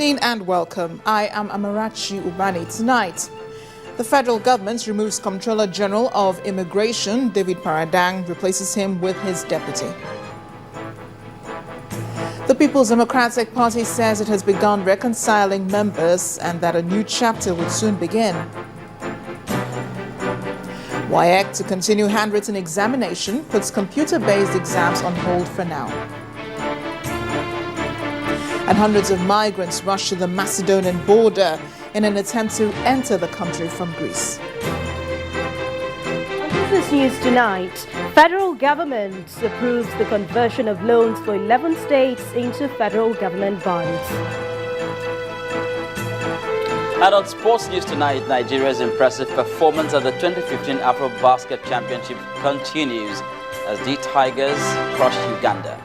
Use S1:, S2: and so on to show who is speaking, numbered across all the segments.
S1: evening and welcome. I am Amarachi Ubani. Tonight, the federal government removes Comptroller General of Immigration, David Paradang, replaces him with his deputy. The People's Democratic Party says it has begun reconciling members and that a new chapter would soon begin. WAEC to continue handwritten examination puts computer-based exams on hold for now. And hundreds of migrants rush to the Macedonian border in an attempt to enter the country from Greece.
S2: On Business News tonight, federal government approves the conversion of loans for 11 states into federal government bonds.
S3: And on Sports News tonight, Nigeria's impressive performance at the 2015 Afro Basket Championship continues as the Tigers crush Uganda.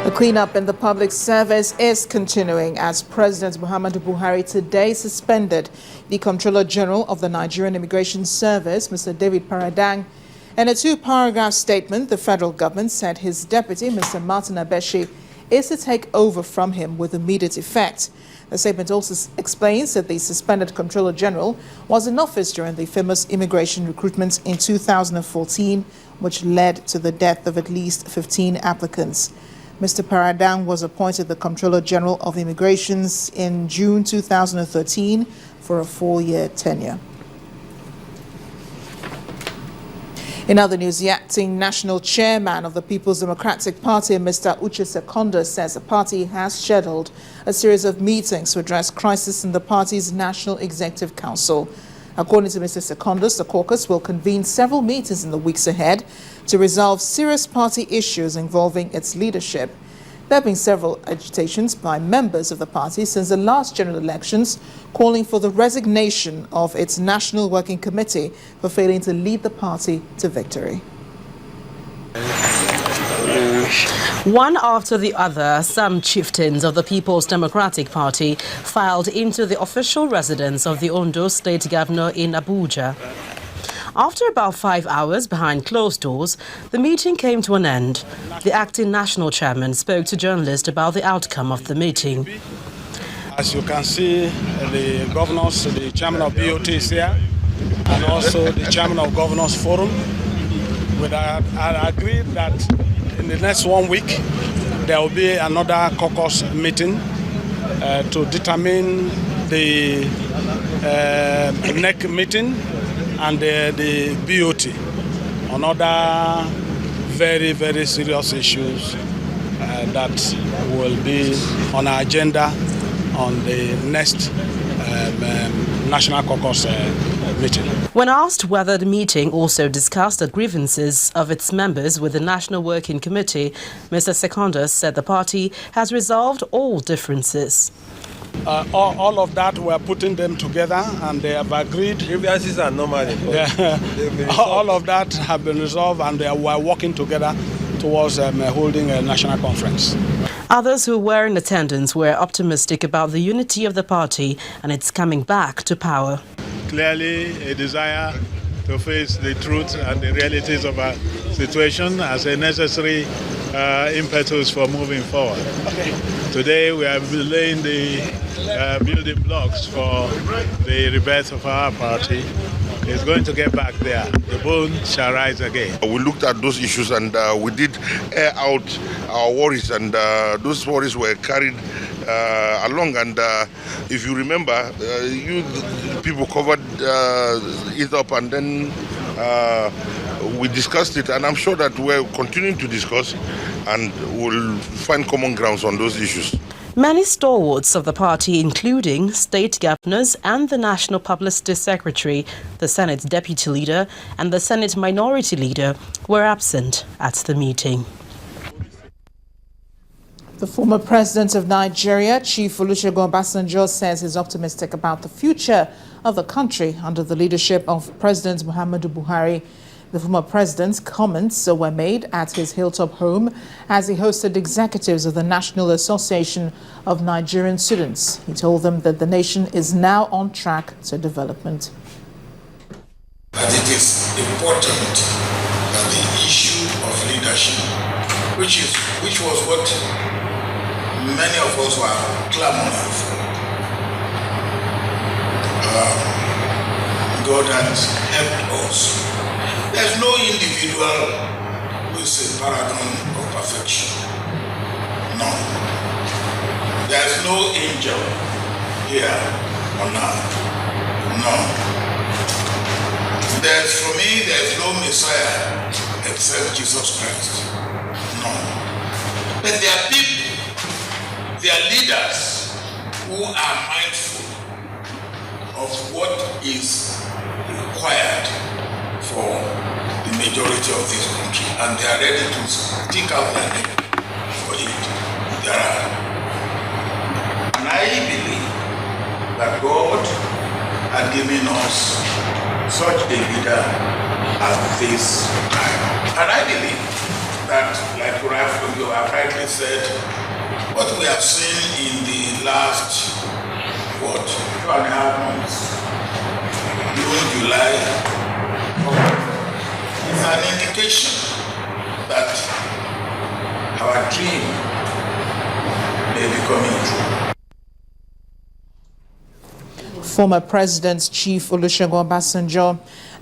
S1: The cleanup in the public service is continuing as President Muhammadu Buhari today suspended the Comptroller General of the Nigerian Immigration Service, Mr. David Paradang. In a two-paragraph statement, the federal government said his deputy, Mr. Martin Abeshi, is to take over from him with immediate effect. The statement also explains that the suspended Comptroller General was in office during the famous immigration recruitment in 2014, which led to the death of at least 15 applicants. Mr. Paradang was appointed the Comptroller General of Immigrations in June 2013 for a 4-year tenure. In other news, the acting national chairman of the People's Democratic Party, Mr. Uche Secondos, says the party has scheduled a series of meetings to address crisis in the party's National Executive Council. According to Mr. Secondos, the caucus will convene several meetings in the weeks ahead to resolve serious party issues involving its leadership. There have been several agitations by members of the party since the last general elections, calling for the resignation of its National Working Committee for failing to lead the party to victory.
S4: One after the other, some chieftains of the People's Democratic Party filed into the official residence of the Ondo State Governor in Abuja. After about 5 hours behind closed doors, the meeting came to an end. The acting national chairman spoke to journalists about the outcome of the meeting.
S5: As you can see, the governors, the chairman of BOT is here, and also the chairman of Governors Forum. We had agreed that in the next 1 week, there will be another caucus meeting to determine the NEC meeting and the BOT on other very, very serious issues that will be on our agenda on the next National Caucus meeting.
S4: When asked whether the meeting also discussed the grievances of its members with the National Working Committee, Mr. Secondos said the party has resolved all differences.
S5: All of that, we're putting them together and they have agreed.
S6: Grievances are normal.
S5: All of that have been resolved and we're working together towards holding a national conference.
S4: Others who were in attendance were optimistic about the unity of the party and its coming back to power.
S6: Clearly a desire to face the truth and the realities of our situation as a necessary impetus for moving forward. Today we are laying the building blocks for the rebirth of our party. It's going to get back there. The bone shall rise again.
S7: We looked at those issues and we did air out our worries, and those worries were carried along. And if you remember, you people covered it up, and then we discussed it, and I'm sure that we're continuing to discuss and we'll find common grounds on those issues.
S4: Many stalwarts of the party, including state governors and the National Publicity Secretary, the Senate Deputy Leader and the Senate Minority Leader, were absent at the meeting.
S1: The former president of Nigeria, Chief Olusegun Obasanjo, says he's optimistic about the future of the country under the leadership of President Muhammadu Buhari. The former president's comments were made at his Hilltop home as he hosted executives of the National Association of Nigerian Students. He told them that the nation is now on track to development.
S8: That it is important that the issue of leadership, which was what many of us were clamoring for, God has helped us. There's no individual who is a paragon of perfection. No. There's no angel here on earth. No. For me, there's no Messiah except Jesus Christ. No. But there are people, there are leaders who are mindful of what is required for the majority of this country, and they are ready to stick out their neck for it. There are. And I believe that God had given us such a leader at this time. And I believe that, like you have rightly said, what we have seen in the last, 2.5 months, June, July, is an indication that our dream may be coming true.
S1: Former President Chief Olusegun Obasanjo,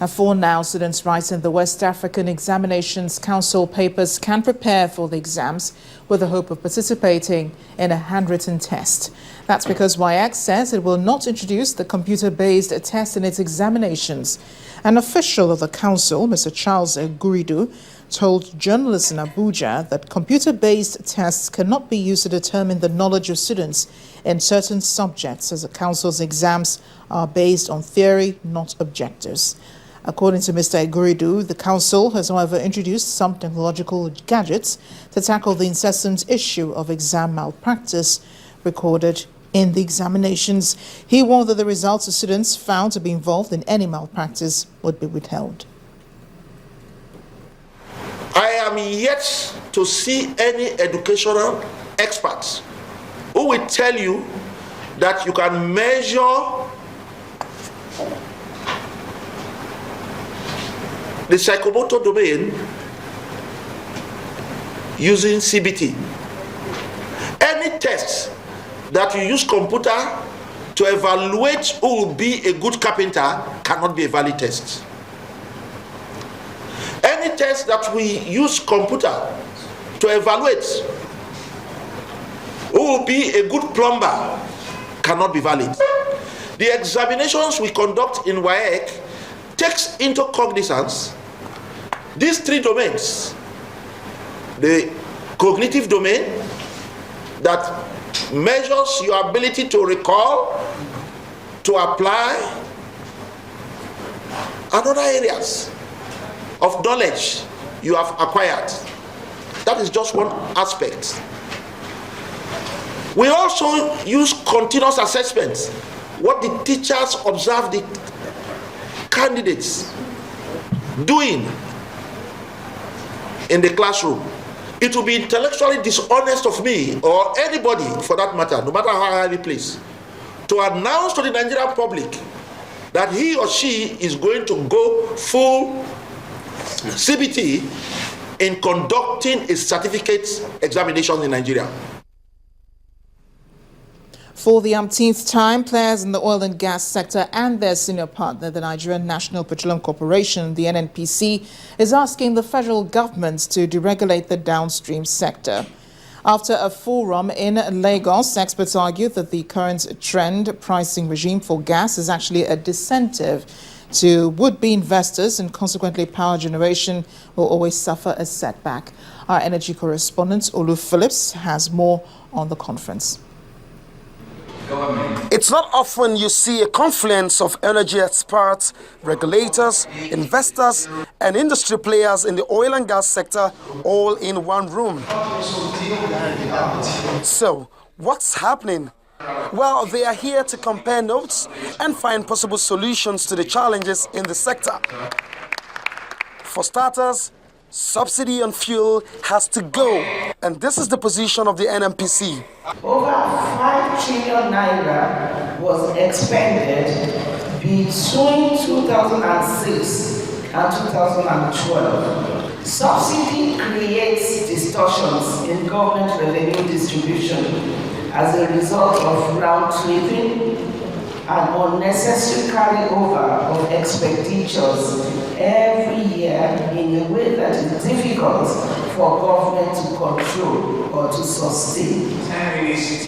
S1: for now, students writing the West African Examinations Council papers can prepare for the exams with the hope of participating in a handwritten test. That's because WAEC says it will not introduce the computer-based test in its examinations. An official of the council, Mr. Charles Eguridu, told journalists in Abuja that computer-based tests cannot be used to determine the knowledge of students in certain subjects, as the council's exams are based on theory, not objectives. According to Mr. Eguridu, the council has, however, introduced some technological gadgets to tackle the incessant issue of exam malpractice recorded in the examinations. He warned that the results of students found to be involved in any malpractice would be withheld.
S9: I am yet to see any educational experts who will tell you that you can measure the psychomotor domain using CBT. Any test that you use computer to evaluate who will be a good carpenter cannot be a valid test. Any test that we use computer to evaluate who will be a good plumber cannot be valid. The examinations we conduct in WAEC takes into cognizance these three domains: the cognitive domain that measures your ability to recall, to apply, and other areas of knowledge you have acquired. That is just one aspect. We also use continuous assessments, what the teachers observe the candidates doing in the classroom. It will be intellectually dishonest of me, or anybody for that matter, no matter how highly placed, to announce to the Nigerian public that he or she is going to go full CBT in conducting a certificate examination in Nigeria.
S1: For the umpteenth time, players in the oil and gas sector and their senior partner, the Nigerian National Petroleum Corporation, the NNPC, is asking the federal government to deregulate the downstream sector. After a forum in Lagos, experts argue that the current trend pricing regime for gas is actually a disincentive to would-be investors, and consequently power generation will always suffer a setback. Our energy correspondent, Olu Phillips, has more on the conference.
S10: It's not often you see a confluence of energy experts, regulators, investors, and industry players in the oil and gas sector all in one room. So, what's happening? Well, they are here to compare notes and find possible solutions to the challenges in the sector. For starters, subsidy on fuel has to go, and this is the position of the NNPC.
S11: Over 5 trillion naira was expended between 2006 and 2012. Subsidy creates distortions in government revenue distribution as a result of round-tripping and unnecessary carryover of expenditures every year in a way that is difficult for government to control or to sustain.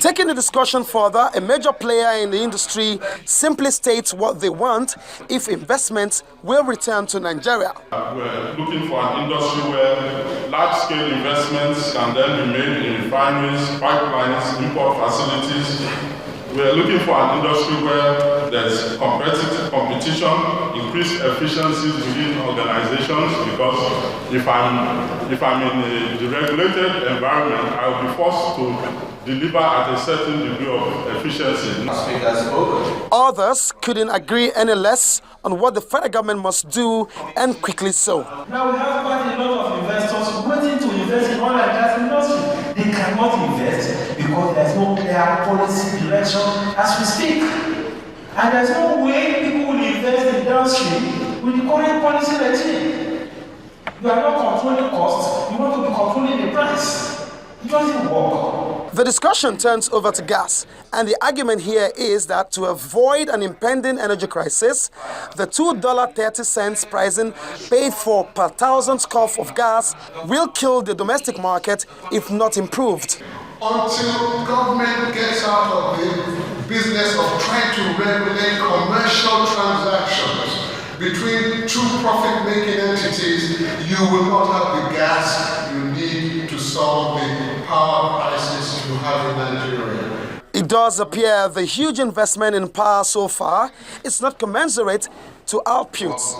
S10: Taking the discussion further, a major player in the industry simply states what they want if investments will return to Nigeria.
S12: We're looking for an industry where large-scale investments can then be made in refineries, pipelines, import facilities. We're looking for an industry where there's competition, increased efficiencies within organizations, because if I'm in a deregulated environment, I'll be forced to deliver at a certain degree of efficiency.
S10: Others couldn't agree any less on what the federal government must do, and quickly so.
S13: Now we have quite a lot of investors waiting to invest in oil and gas industry. They cannot invest because there's no clear policy direction as we speak. And there's no way people will invest in downstream with the current policy regime. You are not controlling costs, you want to be controlling the price. It doesn't work.
S10: The discussion turns over to gas, and the argument here is that to avoid an impending energy crisis, the $2.30 pricing paid for per 1,000 scuff of gas will kill the domestic market if not improved.
S14: Until government gets out of the business of trying to regulate commercial transactions between two profit-making entities, you will not have the gas you need to solve the power crisis you have in Nigeria.
S10: It does appear the huge investment in power so far is not commensurate to outputs.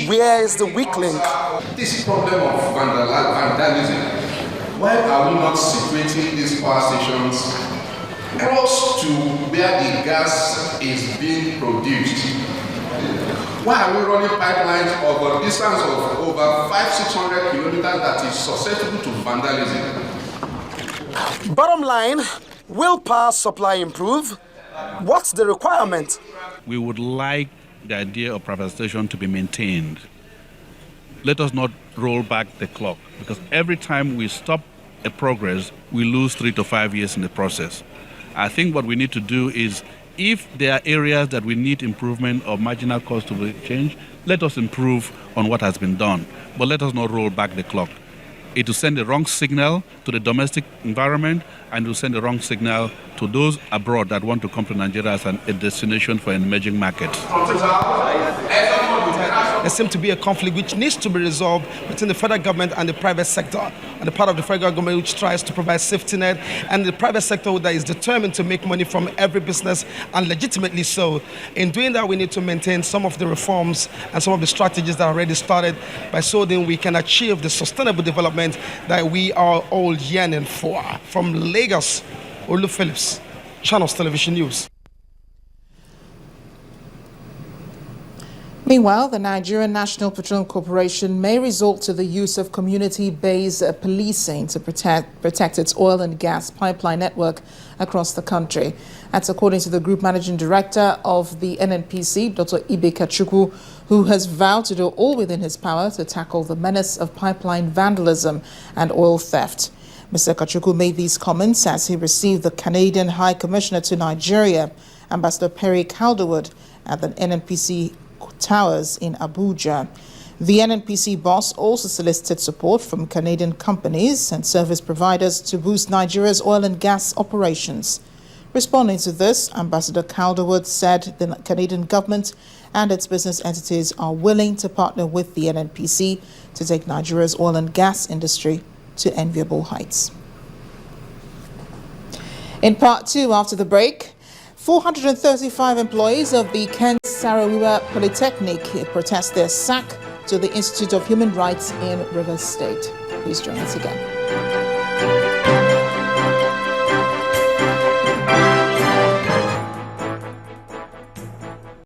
S10: Where is the weak link?
S15: This problem of vandalism, why are we not situating these power stations close to where the gas is being produced? Why are we running pipelines of a distance of over 500-600 kilometers that is susceptible to vandalism?
S10: Bottom line, will power supply improve? What's the requirement?
S16: We would like the idea of privatization to be maintained. Let us not roll back the clock, because every time we stop a progress, we lose 3 to 5 years in the process. I think what we need to do is, if there are areas that we need improvement or marginal cost to be changed, let us improve on what has been done, but let us not roll back the clock. It will send the wrong signal to the domestic environment, and it will send the wrong signal to those abroad that want to come to Nigeria as a destination for an emerging market.
S10: There seems to be a conflict which needs to be resolved between the federal government and the private sector, and the part of the federal government which tries to provide safety net, and the private sector that is determined to make money from every business, and legitimately so. In doing that, we need to maintain some of the reforms and some of the strategies that are already started. By so then we can achieve the sustainable development that we are all yearning for. From Lagos, Olu Phillips, Channels Television News.
S1: Meanwhile, the Nigerian National Petroleum Corporation may resort to the use of community-based policing to protect its oil and gas pipeline network across the country. That's according to the Group Managing Director of the NNPC, Dr. Ibe Kachukwu, who has vowed to do all within his power to tackle the menace of pipeline vandalism and oil theft. Mr. Kachukwu made these comments as he received the Canadian High Commissioner to Nigeria, Ambassador Perry Calderwood, at the NNPC Towers in Abuja. The NNPC boss also solicited support from Canadian companies and service providers to boost Nigeria's oil and gas operations. Responding to this, Ambassador Calderwood said the Canadian government and its business entities are willing to partner with the NNPC to take Nigeria's oil and gas industry to enviable heights. In part two, after the break, 435 employees of the Ken Saro-Wiwa Polytechnic protest their sack to the Institute of Human Rights in Rivers State. Please join us again.